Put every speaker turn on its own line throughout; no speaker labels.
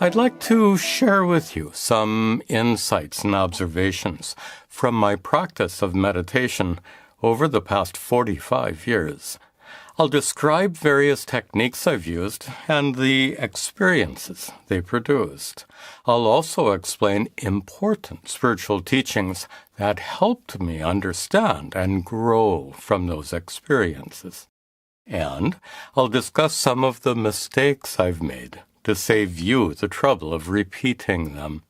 I'd like to share with you some insights and observations from my practice of meditation over the past 45 years. I'll describe various techniques I've used and the experiences they produced. I'll also explain important spiritual teachings that helped me understand and grow from those experiences. And I'll discuss some of the mistakes I've made to save you the trouble of repeating them.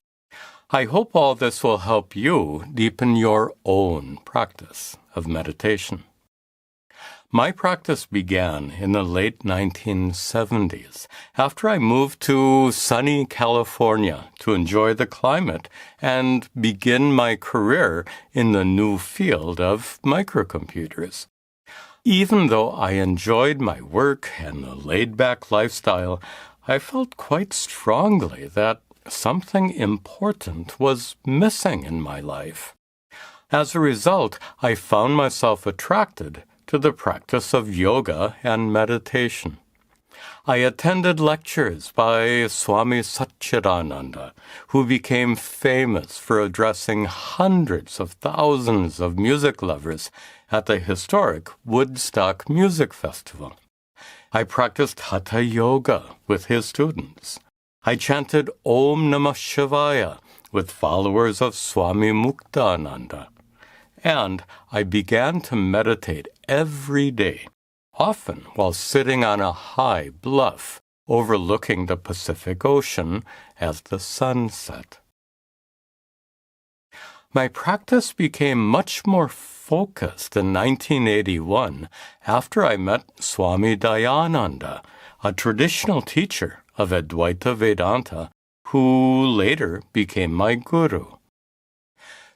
I hope all this will help you deepen your own practice of meditation. My practice began in the late 1970s after I moved to sunny California to enjoy the climate and begin my career in the new field of microcomputers. Even though I enjoyed my work and the laid-back lifestyle, I felt quite strongly that something important was missing in my life. As a result, I found myself attracted to the practice of yoga and meditation. I attended lectures by Swami Tadatmananda, who became famous for addressing hundreds of thousands of music lovers at the historic Woodstock Music Festival. I practiced Hatha Yoga with his students. I chanted Om Namah Shivaya with followers of Swami Muktananda. And I began to meditate every day, often while sitting on a high bluff overlooking the Pacific Ocean as the sun set. My practice became much more focused in 1981 after I met Swami Dayananda, a traditional teacher of Advaita Vedanta, who later became my guru.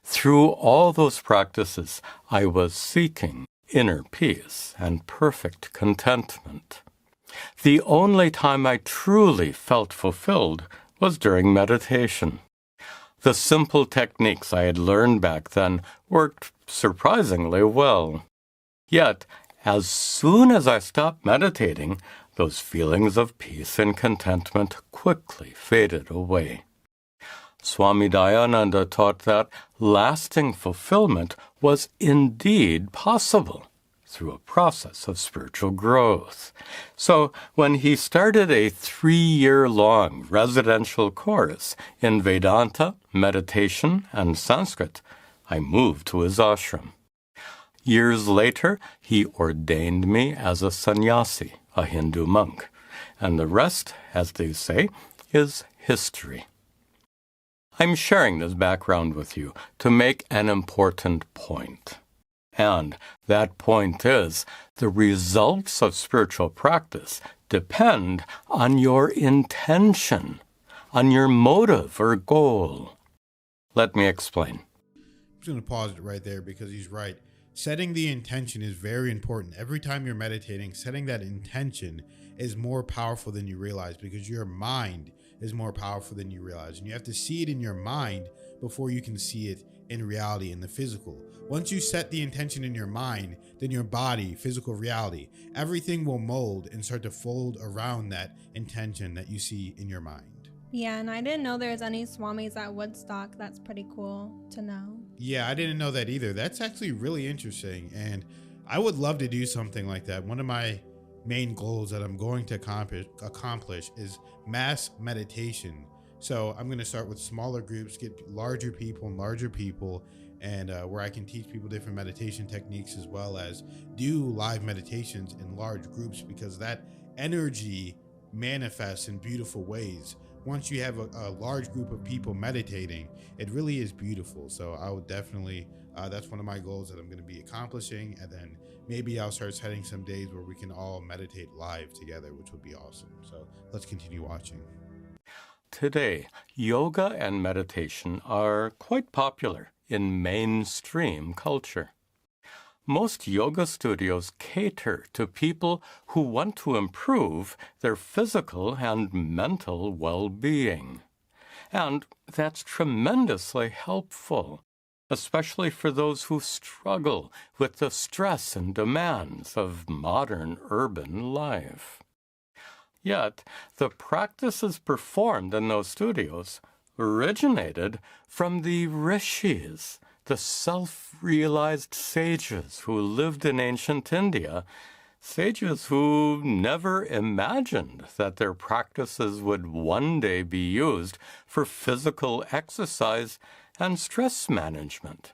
Through all those practices, I was seeking inner peace and perfect contentment. The only time I truly felt fulfilled was during meditation. The simple techniques I had learned back then worked surprisingly well. Yet, as soon as I stopped meditating, those feelings of peace and contentment quickly faded away. Swami Dayananda taught that lasting fulfillment was indeed possible through a process of spiritual growth. So when he started a 3-year-long residential course in Vedanta, meditation, and Sanskrit, I moved to his ashram. Years later, he ordained me as a sannyasi, a Hindu monk, and the rest, as they say, is history. I'm sharing this background with you to make an important point. And that point is, the results of spiritual practice depend on your intention, on your motive or goal. Let me explain.
I'm just going to pause it right there because he's right. Setting the intention is very important. Every time you're meditating, setting that intention is more powerful than you realize because your mind is more powerful than you realize. And you have to see it in your mind before you can see it in reality, in the physical. Once you set the intention in your mind, then your body, physical reality, everything will mold and start to fold around that intention that you see in your mind.
Yeah, and I didn't know there's any Swamis at Woodstock. That's pretty cool to know.
Yeah, I didn't know that either. That's actually really interesting. And I would love to do something like that. One of my main goals that I'm going to accomplish is mass meditation. So I'm going to start with smaller groups, get larger people, and where I can teach people different meditation techniques as well as do live meditations in large groups, because that energy manifests in beautiful ways. Once you have a large group of people meditating, it really is beautiful. So I would definitely, that's one of my goals that I'm going to be accomplishing. And then maybe I'll start setting some days where we can all meditate live together, which would be awesome. So let's continue watching.
Today, yoga and meditation are quite popular in mainstream culture. Most yoga studios cater to people who want to improve their physical and mental well-being. And that's tremendously helpful, especially for those who struggle with the stress and demands of modern urban life. Yet, the practices performed in those studios originated from the rishis, the self-realized sages who lived in ancient India, sages who never imagined that their practices would one day be used for physical exercise and stress management.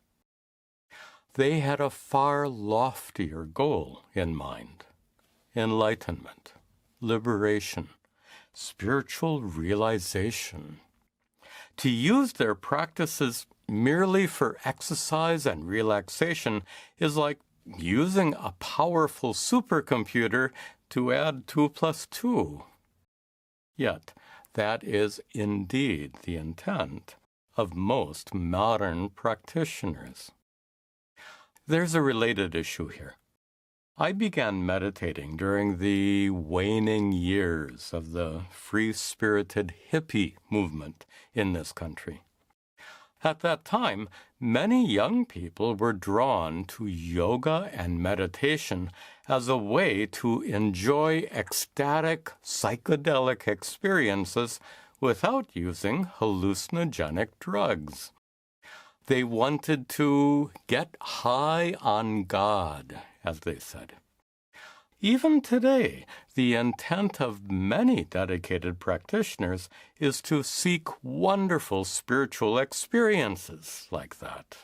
They had a far loftier goal in mind: enlightenment, liberation, spiritual realization. To use their practices merely for exercise and relaxation is like using a powerful supercomputer to add 2 plus 2. Yet, that is indeed the intent of most modern practitioners. There's a related issue here. I began meditating during the waning years of the free-spirited hippie movement in this country. At that time, many young people were drawn to yoga and meditation as a way to enjoy ecstatic, psychedelic experiences without using hallucinogenic drugs. They wanted to get high on God, as they said. Even today, the intent of many dedicated practitioners is to seek wonderful spiritual experiences like that.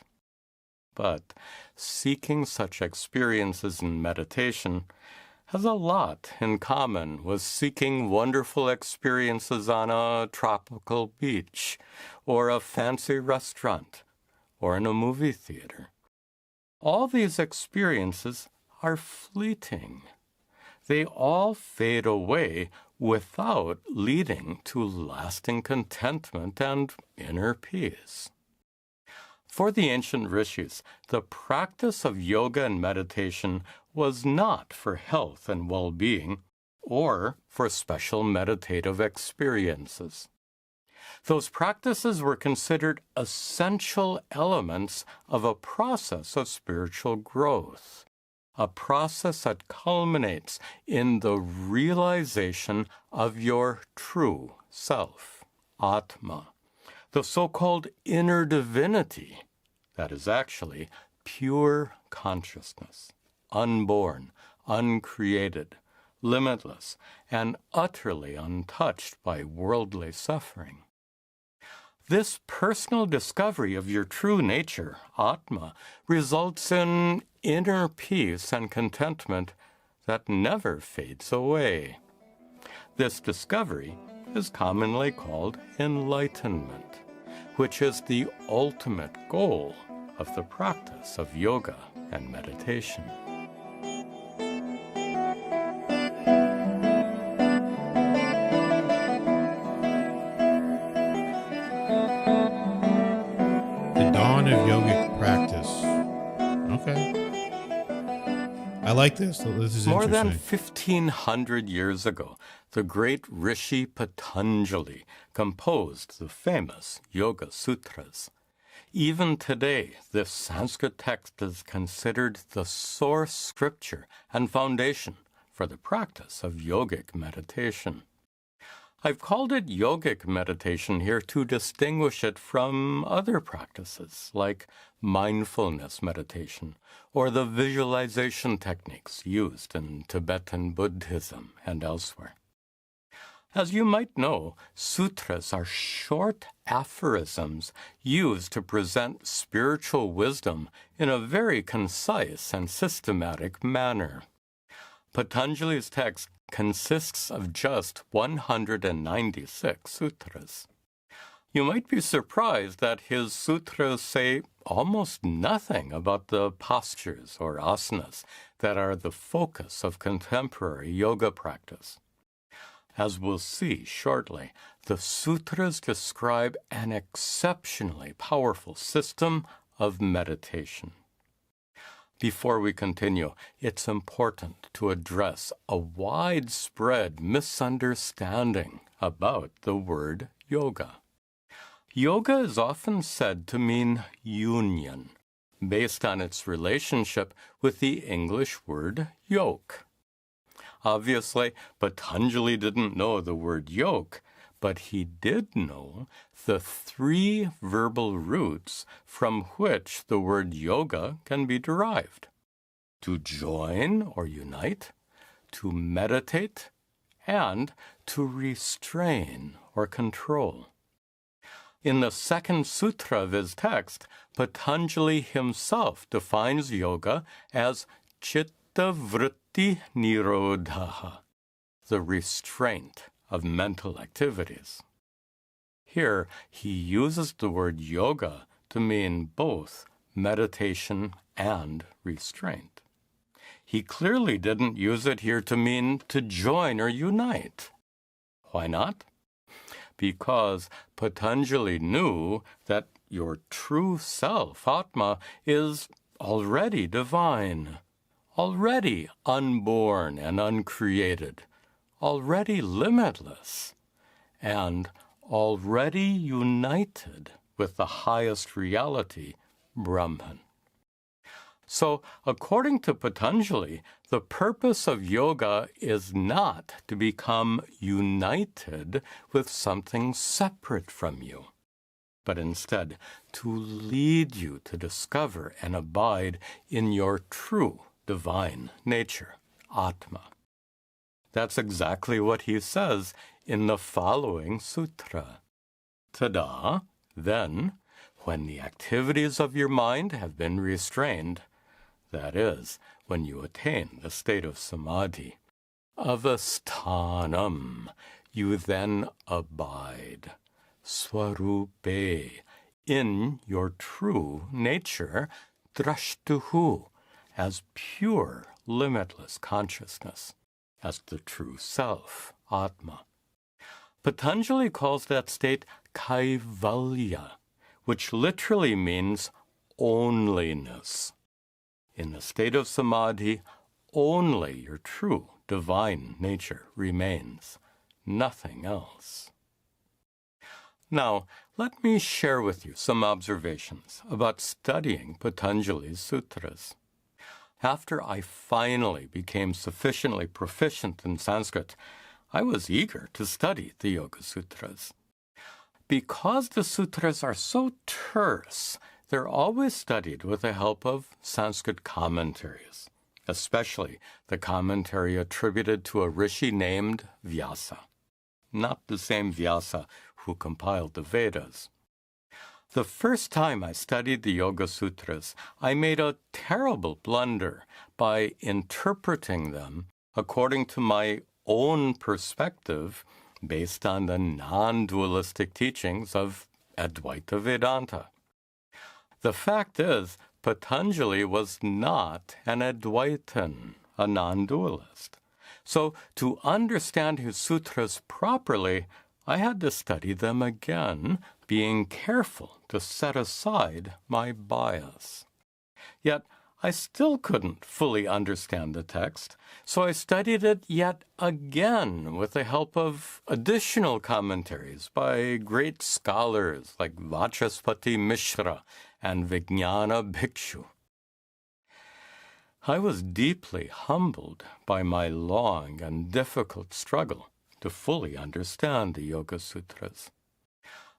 But seeking such experiences in meditation has a lot in common with seeking wonderful experiences on a tropical beach, or a fancy restaurant, or in a movie theater. All these experiences are fleeting. They all fade away without leading to lasting contentment and inner peace. For the ancient rishis, the practice of yoga and meditation was not for health and well-being or for special meditative experiences. Those practices were considered essential elements of a process of spiritual growth, a process that culminates in the realization of your true self, Atma, the so-called inner divinity that is actually pure consciousness, unborn, uncreated, limitless, and utterly untouched by worldly suffering. This personal discovery of your true nature, Atma, results in inner peace and contentment that never fades away. This discovery is commonly called enlightenment, which is the ultimate goal of the practice of yoga and meditation.
Of yogic practice. Okay. I like this. This is
More than
interesting.
1,500 years ago, the great rishi Patanjali composed the famous Yoga Sutras. Even today, this Sanskrit text is considered the source scripture and foundation for the practice of yogic meditation. I've called it yogic meditation here to distinguish it from other practices like mindfulness meditation or the visualization techniques used in Tibetan Buddhism and elsewhere. As you might know, sutras are short aphorisms used to present spiritual wisdom in a very concise and systematic manner. Patanjali's text consists of just 196 sutras. You might be surprised that his sutras say almost nothing about the postures or asanas that are the focus of contemporary yoga practice. As we'll see shortly, the sutras describe an exceptionally powerful system of meditation. Before we continue, it's important to address a widespread misunderstanding about the word yoga. Yoga is often said to mean union, based on its relationship with the English word yoke. Obviously, Patanjali didn't know the word yoke, but he did know the 3 verbal roots from which the word yoga can be derived: to join or unite, to meditate, and to restrain or control. In the second sutra of his text, Patanjali himself defines yoga as chitta vritti nirodha, the restraint of mental activities. Here, he uses the word yoga to mean both meditation and restraint. He clearly didn't use it here to mean to join or unite. Why not? Because Patanjali knew that your true self, Atma, is already divine, already unborn and uncreated, already limitless, and already united with the highest reality, Brahman. So, according to Patanjali, the purpose of yoga is not to become united with something separate from you, but instead to lead you to discover and abide in your true divine nature, Atma. That's exactly what he says in the following sutra. Tada, then, when the activities of your mind have been restrained, that is, when you attain the state of samadhi, avasthanam, you then abide, swarupe, in your true nature, drashtuhu, as pure, limitless consciousness, as the true self, Atma. Patanjali calls that state kaivalya, which literally means onlyness. In the state of samadhi, only your true divine nature remains, nothing else. Now, let me share with you some observations about studying Patanjali's sutras. After I finally became sufficiently proficient in Sanskrit, I was eager to study the Yoga Sutras. Because the sutras are so terse, they're always studied with the help of Sanskrit commentaries, especially the commentary attributed to a rishi named Vyasa, not the same Vyasa who compiled the Vedas. The first time I studied the Yoga Sutras, I made a terrible blunder by interpreting them according to my own perspective based on the non-dualistic teachings of Advaita Vedanta. The fact is, Patanjali was not an Advaitin, a non-dualist. So to understand his sutras properly, I had to study them again, being careful to set aside my bias. Yet I still couldn't fully understand the text, so I studied it yet again with the help of additional commentaries by great scholars like Vachaspati Mishra and Vijnana Bhikshu. I was deeply humbled by my long and difficult struggle to fully understand the Yoga Sutras.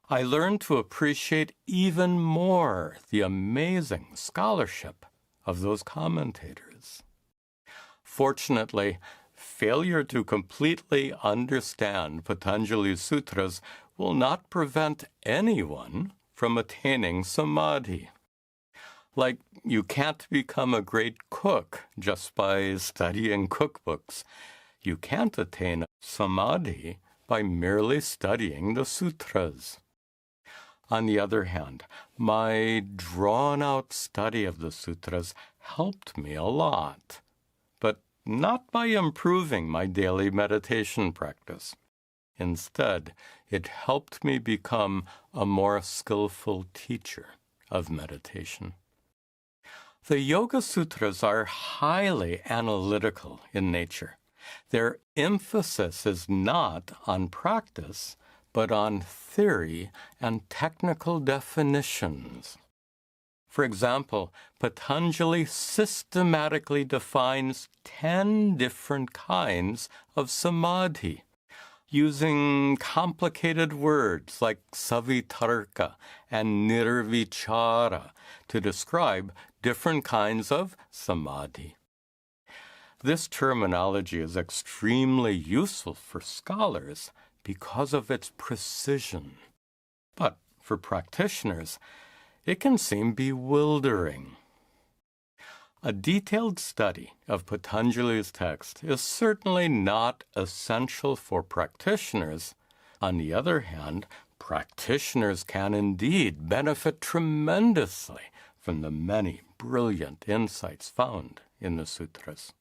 I learned to appreciate even more the amazing scholarship of those commentators. Fortunately, failure to completely understand Patanjali's sutras will not prevent anyone from attaining samadhi. Like, you can't become a great cook just by studying cookbooks. You can't attain samadhi by merely studying the sutras. On the other hand, my drawn-out study of the sutras helped me a lot, but not by improving my daily meditation practice. Instead, it helped me become a more skillful teacher of meditation. The Yoga Sutras are highly analytical in nature. Their emphasis is not on practice, but on theory and technical definitions. For example, Patanjali systematically defines 10 different kinds of samadhi, using complicated words like savitarka and nirvichara to describe different kinds of samadhi. This terminology is extremely useful for scholars because of its precision. But for practitioners, it can seem bewildering. A detailed study of Patanjali's text is certainly not essential for practitioners. On the other hand, practitioners can indeed benefit tremendously from the many brilliant insights found in the sutras.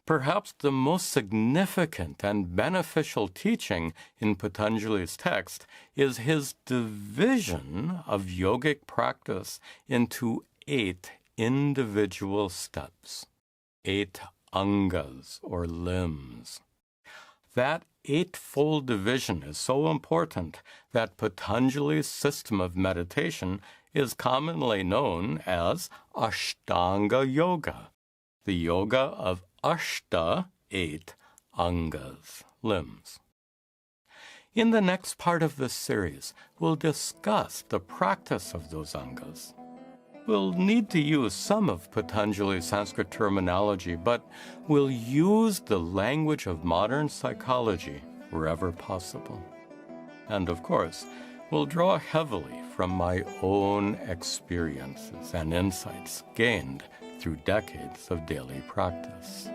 Perhaps the most significant and beneficial teaching in Patanjali's text is his division of yogic practice into 8 individual steps, 8 angas or limbs. That 8-fold division is so important that Patanjali's system of meditation is commonly known as Ashtanga Yoga, the yoga of Ashta, 8 angas, limbs. In the next part of this series, we'll discuss the practice of those angas. We'll need to use some of Patanjali's Sanskrit terminology, but we'll use the language of modern psychology wherever possible. And of course, we'll draw heavily from my own experiences and insights gained through decades of daily practice.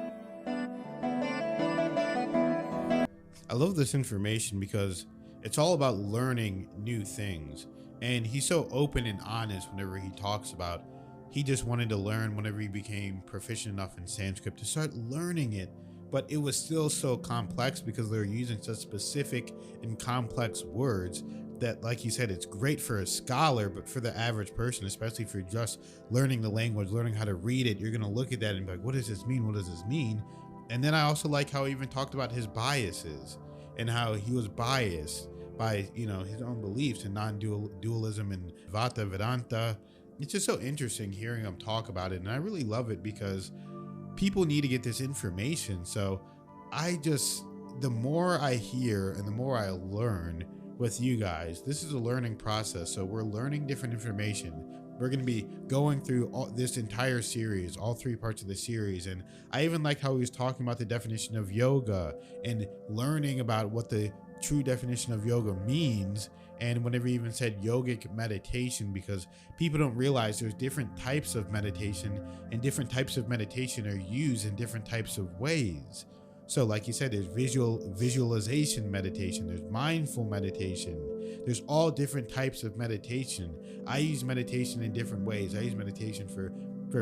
I love this information because it's all about learning new things. And he's so open and honest whenever he talks about he just wanted to learn whenever he became proficient enough in Sanskrit to start learning it. But it was still so complex because they were using such specific and complex words that, like you said, it's great for a scholar, but for the average person, especially if you're just learning the language, learning how to read it, you're going to look at that and be like, what does this mean? What does this mean? And then I also like how he even talked about his biases and how he was biased by, his own beliefs and non-dualism and Vata Vedanta. It's just so interesting hearing him talk about it. And I really love it because people need to get this information. So the more I hear and the more I learn with you guys, this is a learning process. So we're learning different information. We're going to be going through this entire series, all 3 parts of the series. And I even liked how he was talking about the definition of yoga and learning about what the true definition of yoga means. And whenever he even said yogic meditation, because people don't realize there's different types of meditation and different types of meditation are used in different types of ways. So like you said, there's visualization meditation, there's mindful meditation, there's all different types of meditation. I use meditation in different ways. I use meditation for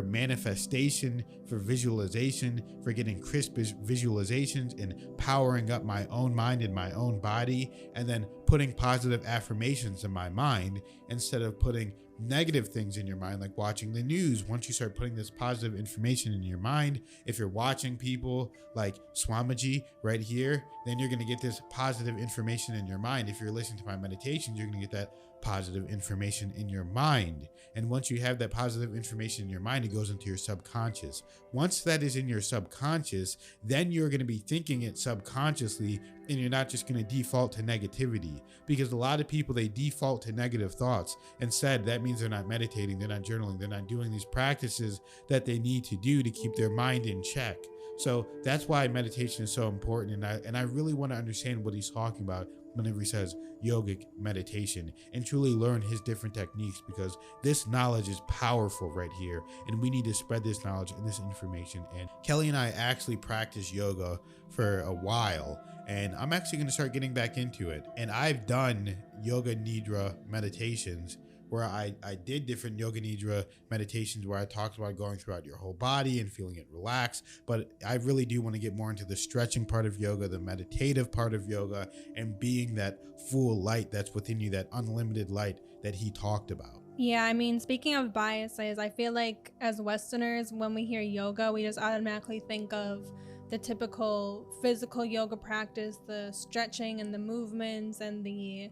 manifestation, for visualization, for getting crisp visualizations and powering up my own mind and my own body, and then putting positive affirmations in my mind instead of putting negative things in your mind, like watching the news. Once you start putting this positive information in your mind, if you're watching people like Swamiji right here, then you're going to get this positive information in your mind. If you're listening to my meditations, you're going to get that positive information in your mind. And once you have that positive information in your mind, it goes into your subconscious. Once that is in your subconscious, then you're going to be thinking it subconsciously, and you're not just going to default to negativity, because a lot of people, they default to negative thoughts. Instead, that means they're not meditating, they're not journaling, they're not doing these practices that they need to do to keep their mind in check. So that's why meditation is so important. And I really want to understand what he's talking about whenever he says yogic meditation, and truly learn his different techniques, because this knowledge is powerful right here, and we need to spread this knowledge and this information. And Kelly and I actually practice yoga for a while, and I'm actually going to start getting back into it. And I've done yoga nidra meditations where I did different yoga nidra meditations where I talked about going throughout your whole body and feeling it relax. But I really do want to get more into the stretching part of yoga, the meditative part of yoga, and being that full light that's within you, that unlimited light that he talked about.
Yeah, I mean, speaking of biases, I feel like as Westerners, when we hear yoga, we just automatically think of the typical physical yoga practice, the stretching and the movements and the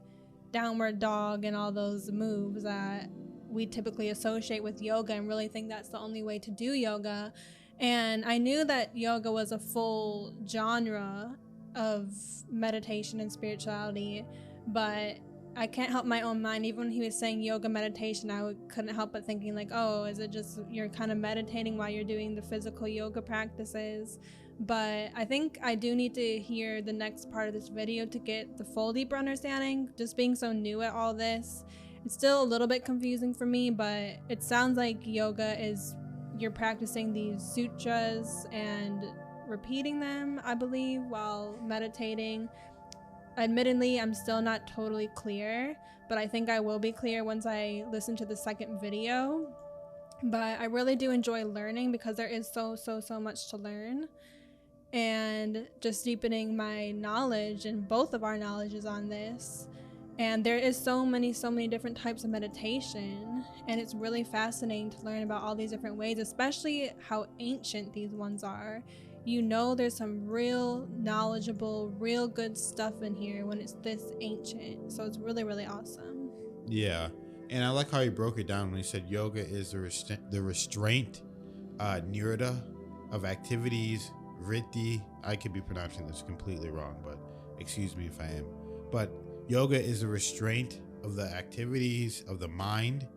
downward dog and all those moves that we typically associate with yoga and really think that's the only way to do yoga. And I knew that yoga was a full genre of meditation and spirituality, but I can't help my own mind. Even when he was saying yoga meditation, couldn't help but thinking like, oh, is it just you're kind of meditating while you're doing the physical yoga practices? But I think I do need to hear the next part of this video to get the full deeper understanding. Just being so new at all this, it's still a little bit confusing for me, but it sounds like yoga is you're practicing these sutras and repeating them, I believe, while meditating. Admittedly, I'm still not totally clear, but I think I will be clear once I listen to the second video. But I really do enjoy learning because there is so much to learn, and just deepening my knowledge and both of our knowledges on this. And there is so many different types of meditation, and it's really fascinating to learn about all these different ways, especially how ancient these ones are. You know, there's some real knowledgeable, real good stuff in here when it's this ancient. So it's really awesome.
Yeah. And I like how you broke it down when you said yoga is the restraint, nirada of activities, vritti. I could be pronouncing this completely wrong, but excuse me if I am. But yoga is the restraint of the activities of the mind,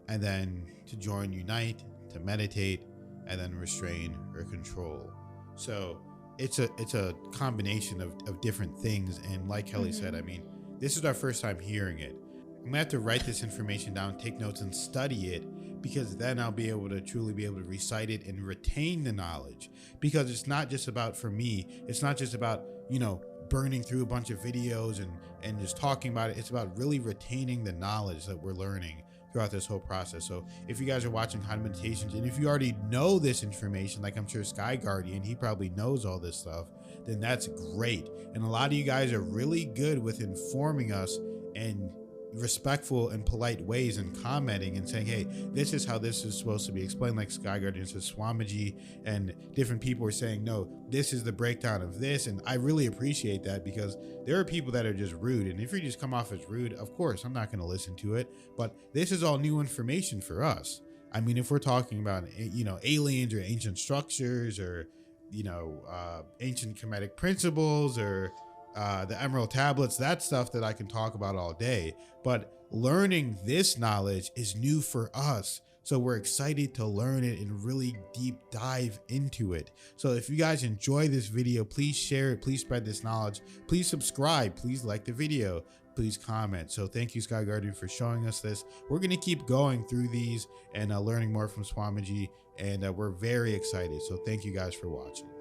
and then to join, unite, to meditate, and then restrain or control. So it's a combination of different things. And like Kelly said, I mean, this is our first time hearing it. I'm gonna have to write this information down, take notes, and study it, because then I'll be able to truly be able to recite it and retain the knowledge. Because it's not just about, for me, it's not just about, you know, burning through a bunch of videos and just talking about it. It's about really retaining the knowledge that we're learning throughout this whole process. So if you guys are watching HANMEDITATIONS, and if you already know this information, like I'm sure Sky Guardian, he probably knows all this stuff, then that's great. And a lot of you guys are really good with informing us in respectful and polite ways, and commenting and saying, hey, this is how this is supposed to be explained. Like Sky Guardian says, Swamiji, and different people are saying, no, this is the breakdown of this. And I really appreciate that, because there are people that are just rude, and if you just come off as rude, of course I'm not going to listen to it. But this is all new information for us. I mean, if we're talking about, you know, aliens or ancient structures, or, you know, ancient Kemetic principles, or the Emerald Tablets, that's stuff that I can talk about all day. But learning this knowledge is new for us. So we're excited to learn it and really deep dive into it. So if you guys enjoy this video, please share it. Please spread this knowledge. Please subscribe. Please like the video. Please comment. So thank you, Sky Guardian, for showing us this. We're going to keep going through these and learning more from Swamiji. And we're very excited. So thank you guys for watching.